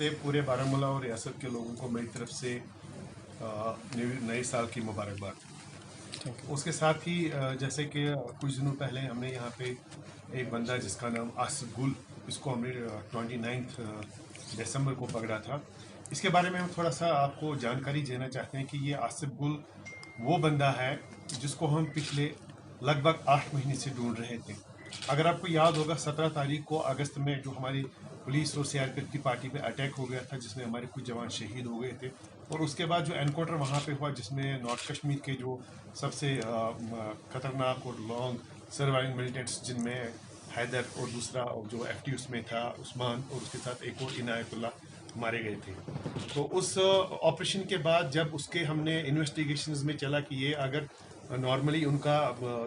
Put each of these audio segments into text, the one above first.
नमस्ते पूरे बारामूला और रियासत के लोगों को मेरी तरफ से नए साल की मुबारकबाद। उसके साथ ही जैसे कि कुछ दिनों पहले हमने यहाँ पे एक बंदा जिसका नाम आसिफ गुल, इसको हमने 29 दिसंबर को पकड़ा था। इसके बारे में हम थोड़ा सा आपको जानकारी देना चाहते हैं कि ये आसिफ गुल वो बंदा है जिसको हम पिछले लगभग 8 महीने से ढूंढ रहे थे। अगर आपको याद होगा 17 तारीख को अगस्त में जो हमारी पुलिस और सीआरपीएफ की पार्टी पे अटैक हो गया था जिसमें हमारे कुछ जवान शहीद हो गए थे, और उसके बाद जो एनकाउंटर वहाँ पे हुआ जिसमें नॉर्थ कश्मीर के जो सबसे खतरनाक और लॉन्ग सर्वाइविंग मिलिटेंट्स जिनमें हैदर और दूसरा जो एफटी उसमें था उस्मान और उसके साथ एक और इनायतुल्ला मारे गए थे। तो उस ऑपरेशन के बाद जब उसके हमने इन्वेस्टिगेशंस में चला कि ये अगर नॉर्मली उनका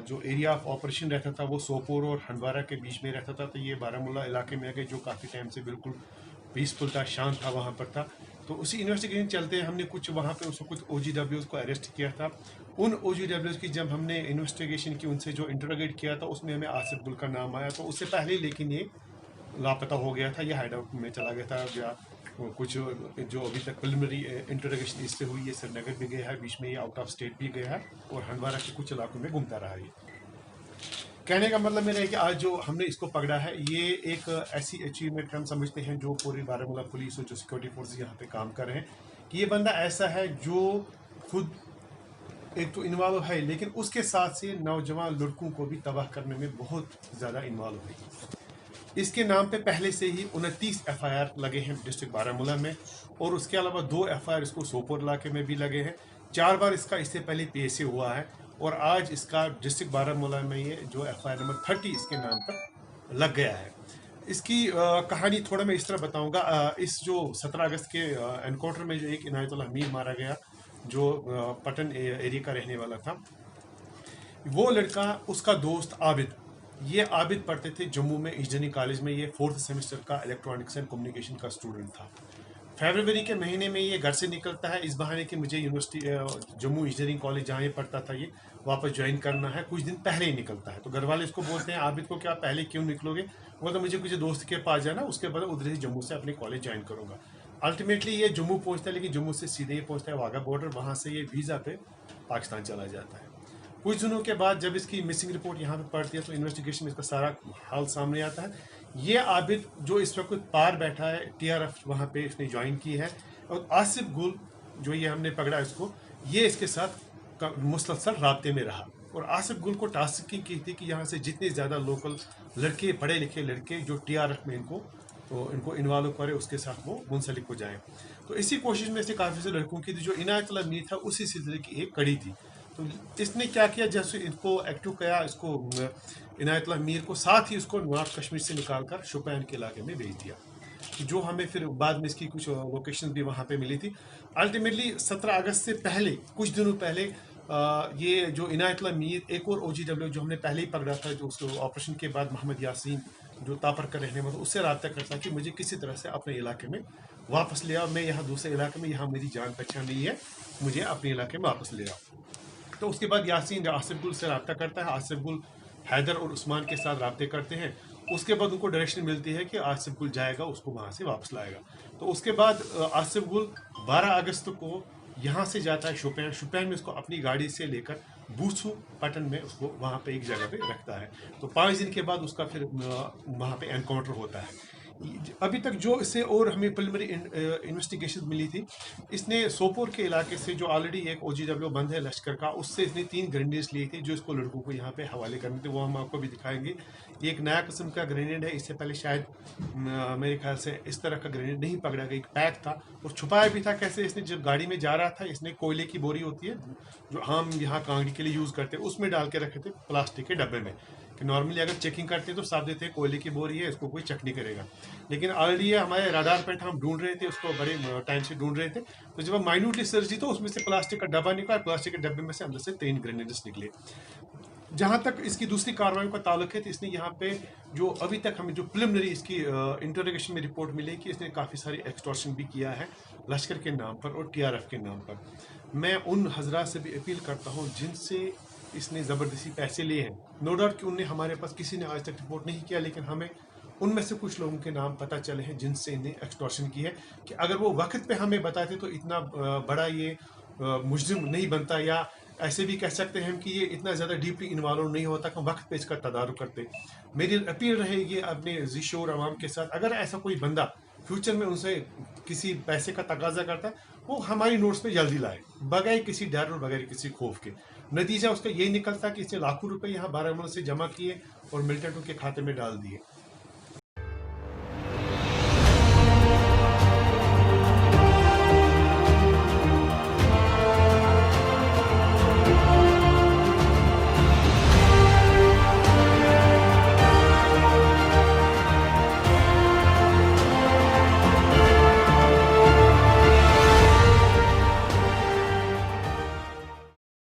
जो एरिया ऑफ ऑपरेशन रहता था वो सोपोर और हंडवारा के बीच में रहता था, तो ये बारामूला इलाके में आके जो काफ़ी टाइम से बिल्कुल पीसफुल था, शांत था वहाँ पर था। तो उसी इन्वेस्टिगेशन चलते हमने कुछ वहाँ पे उसको कुछ OGWs को अरेस्ट किया था। उन OGWs की जब हमने इन्वेस्टिगेशन की, उनसे जो इंटरोगेट किया था, उसमें हमें आसिफ गुल का नाम आया। तो उससे पहले लेकिन ये लापता हो गया था, ये हाइड आउट में चला गया था, या कुछ जो अभी तक प्रिलिमिनरी इंटरोगेशन इससे हुई है, श्रीनगर भी गया है, बीच में ये आउट ऑफ स्टेट भी गया है और हंडवारा के कुछ इलाकों में घूमता रहा है। कहने का मतलब मेरा है कि आज जो हमने इसको पकड़ा है ये एक ऐसी अचीवमेंट हम समझते हैं जो पूरी बारामूला पुलिस और जो सिक्योरिटी फोर्स यहाँ पे काम कर रहे हैं कि ये बंदा ऐसा है जो खुद एक तो इन्वॉल्व है, लेकिन उसके साथ से नौजवान लड़कों को भी तबाह करने में बहुत ज़्यादा इन्वॉल्व है। इसके नाम पे पहले से ही 29 FIR लगे हैं डिस्ट्रिक्ट बारामूला में, और उसके अलावा 2 FIR इसको सोपोर इलाके में भी लगे हैं। 4 बार इसका इससे पहले PSA हुआ है, और आज इसका डिस्ट्रिक्ट बारामूला में ये जो FIR नंबर 30 इसके नाम पर लग गया है। इसकी कहानी थोड़ा मैं इस तरह बताऊंगा। इस जो 17 अगस्त के एनकाउंटर में जो एक इनायतुल्ला हमीद मारा गया, जो पटन एरिया का रहने वाला था, वो लड़का उसका दोस्त आबिद, ये आबिद पढ़ते थे जम्मू में इंजीनियरिंग कॉलेज में, ये 4th सेमेस्टर का इलेक्ट्रॉनिक्स एंड कम्युनिकेशन का स्टूडेंट था। फरवरी के महीने में ये घर से निकलता है इस बहाने कि मुझे यूनिवर्सिटी जम्मू इंजीनियरिंग कॉलेज जहाँ ये पढ़ता था ये वापस ज्वाइन करना है। कुछ दिन पहले ही निकलता है, तो घर वाले इसको बोलते हैं आबिद को, क्या पहले क्यों निकलोगे? वो तो मुझे कुछ दोस्त के पास जाना, उसके बाद उधर ही जम्मू से अपने कॉलेज ज्वाइन करूँगा। अल्टीमेटली ये जम्मू पहुँचता है, लेकिन जम्मू से सीधे ही पहुँचता है वाघा बॉर्डर, वहाँ से ये वीज़ा पे पाकिस्तान चला जाता है। कुछ दिनों के बाद जब इसकी मिसिंग रिपोर्ट यहाँ पे पड़ती है तो इन्वेस्टिगेशन में इसका सारा हाल सामने आता है। ये आबिद जो इस वक्त पार बैठा है, TRF वहाँ पे इसने ज्वाइन की है, और आसिफ गुल जो ये हमने पकड़ा इसको, ये इसके साथ मुसलसल राब्ते में रहा। और आसिफ गुल को टास्क की थी कि यहाँ से जितने ज़्यादा लोकल लड़के, पढ़े लिखे लड़के जो TRF में इनको इन्वॉल्व करे, उसके साथ वो मुंसलिक हो जाए। तो इसी कोशिश में से काफ़ी से लड़कों की जो इनायतुल्ला मीर था उसी सिलसिले की एक कड़ी थी। तो इसने क्या किया, जैसे इनको एक्टिव किया, इसको इनायतुल्ला मीर को, साथ ही उसको नॉर्थ कश्मीर से निकालकर शोपियान के इलाके में भेज दिया, जो हमें फिर बाद में इसकी कुछ लोकेशन भी वहाँ पे मिली थी। अल्टीमेटली 17 अगस्त से पहले, कुछ दिनों पहले, ये जो इनायतुल्ला मीर एक और OGW जो हमने पहले ही पकड़ा था, जो उसको ऑपरेशन के बाद मोहम्मद यासीन जो तापर का रहने वाला, उससे रब्ता करता कि मुझे किसी तरह से अपने इलाके में वापस ले आओ, मैं यहाँ दूसरे इलाके में, यहाँ मेरी जान पहचान नहीं है, मुझे अपने इलाके में वापस ले आओ। तो उसके बाद यासीन आसिफ गुल से रब्ता करता है, आसिफ गुल हैदर और उस्मान के साथ रब्ते करते हैं। उसके बाद उनको डायरेक्शन मिलती है कि आसिफ गुल जाएगा, उसको वहाँ से वापस लाएगा। तो उसके बाद आसिफ गुल 12 अगस्त को यहाँ से जाता है शोपियान में, उसको अपनी गाड़ी से लेकर बूसू पटन में उसको वहाँ पे एक जगह पे रखता है। तो 5 दिन के बाद उसका फिर वहाँ पे एनकाउंटर होता है। अभी तक जो इससे और हमें प्रिलिमिनरी इन्वेस्टिगेशन मिली थी, इसने सोपोर के इलाके से जो ऑलरेडी एक OGW बंद है लश्कर का, उससे इसने 3 ग्रेनेड्स लिए थे जो इसको लड़कों को यहाँ पे हवाले करने थे, वो हम आपको भी दिखाएंगे। ये एक नया किस्म का ग्रेनेड है, इससे पहले शायद मेरे ख्याल से इस तरह का ग्रेनेड नहीं पकड़ा गया। एक पैक था और छुपाया भी था। कैसे, इसने जब गाड़ी में जा रहा था, इसने कोयले की बोरी होती है जो हम यहाँ कांगड़ी के लिए यूज़ करते हैं, उसमें डाल के रखे थे प्लास्टिक के डब्बे में, कि नॉर्मली अगर चेकिंग करते हैं तो साफ देते हैं कोयले की बोरी है, इसको कोई चेक नहीं करेगा। लेकिन ऑलरेडी ये हमारे राडार पे था, हम ढूंढ रहे थे उसको, बड़े टाइम से ढूंढ रहे थे। तो जब हम माइन्यूटली सर्च की तो उसमें से प्लास्टिक का डब्बा निकला, प्लास्टिक के डब्बे में से अंदर से 3 ग्रेनेड्स निकले। जहाँ तक इसकी दूसरी कार्रवाई का ताल्लुक है, तो इसने यहाँ पे जो अभी तक हमें जो प्रिलिमिनरी इसकी इंटरोगेशन में रिपोर्ट मिली कि इसने काफ़ी सारी एक्सटॉर्शन भी किया है लश्कर के नाम पर और TRF के नाम पर। मैं उन हजरात से भी अपील करता हूँ जिनसे इसने ज़बरदस्ती पैसे लिए हैं। नो डाउट कि उनने हमारे पास किसी ने आज तक रिपोर्ट नहीं किया, लेकिन हमें उनमें से कुछ लोगों के नाम पता चले हैं जिनसे इन्हें एक्सटॉर्शन की है कि अगर वो वक्त पे हमें बताते तो इतना बड़ा ये मुजरिम नहीं बनता, या ऐसे भी कह सकते हैं कि ये इतना ज़्यादा डीपली इन्वॉल्व नहीं होता कि हम वक्त पे इसका तदारुक करते। मेरी अपील रहेगी अपने ज़िशोर आवाम के साथ, अगर ऐसा कोई बंदा फ्यूचर में उनसे किसी पैसे का तकाजा करता है, वो हमारी नोट्स पे जल्दी लाए, बगैर किसी डर और बगैर किसी खौफ के। नतीजा उसका यही निकलता कि इसने लाखों रुपए यहाँ बारामूला से जमा किए और मिलिटेंटों के खाते में डाल दिए।